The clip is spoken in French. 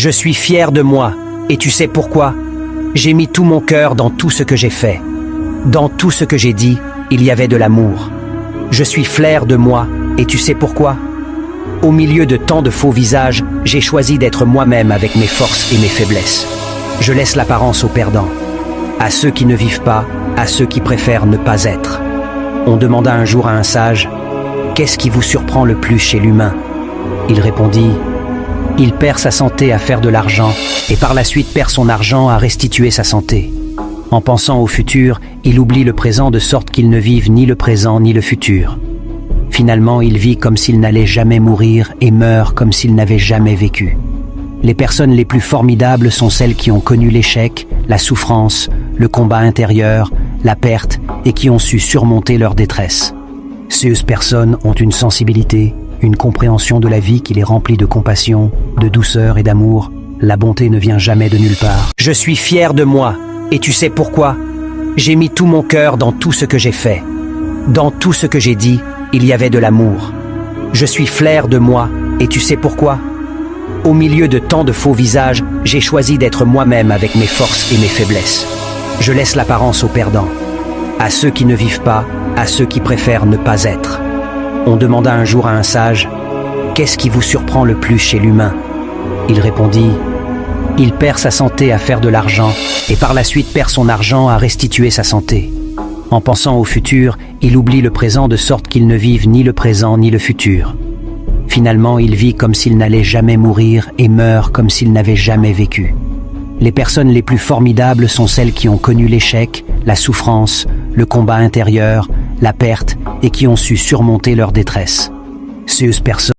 Je suis fier de moi, et tu sais pourquoi? J'ai mis tout mon cœur dans tout ce que j'ai fait. Dans tout ce que j'ai dit, il y avait de l'amour. Je suis fier de moi, et tu sais pourquoi? Au milieu de tant de faux visages, j'ai choisi d'être moi-même avec mes forces et mes faiblesses. Je laisse l'apparence aux perdants, à ceux qui ne vivent pas, à ceux qui préfèrent ne pas être. On demanda un jour à un sage, « Qu'est-ce qui vous surprend le plus chez l'humain ?» Il répondit, « Il perd sa santé à faire de l'argent, et par la suite perd son argent à restituer sa santé. En pensant au futur, il oublie le présent de sorte qu'il ne vive ni le présent ni le futur. Finalement, il vit comme s'il n'allait jamais mourir et meurt comme s'il n'avait jamais vécu. Les personnes les plus formidables sont celles qui ont connu l'échec, la souffrance, le combat intérieur, la perte et qui ont su surmonter leur détresse. Ces personnes ont une sensibilité, une compréhension de la vie qui les remplit de compassion, de douceur et d'amour. La bonté ne vient jamais de nulle part. Je suis fier de moi, et tu sais pourquoi? J'ai mis tout mon cœur dans tout ce que j'ai fait. Dans tout ce que j'ai dit, il y avait de l'amour. Je suis fier de moi, et tu sais pourquoi? Au milieu de tant de faux visages, j'ai choisi d'être moi-même avec mes forces et mes faiblesses. Je laisse l'apparence aux perdants, à ceux qui ne vivent pas, à ceux qui préfèrent ne pas être. On demanda un jour à un sage, « Qu'est-ce qui vous surprend le plus chez l'humain ?» Il répondit, « Il perd sa santé à faire de l'argent, et par la suite perd son argent à restituer sa santé. En pensant au futur, il oublie le présent de sorte qu'il ne vive ni le présent ni le futur. Finalement, il vit comme s'il n'allait jamais mourir et meurt comme s'il n'avait jamais vécu. Les personnes les plus formidables sont celles qui ont connu l'échec, la souffrance, le combat intérieur, la perte et qui ont su surmonter leur détresse. Ces personnes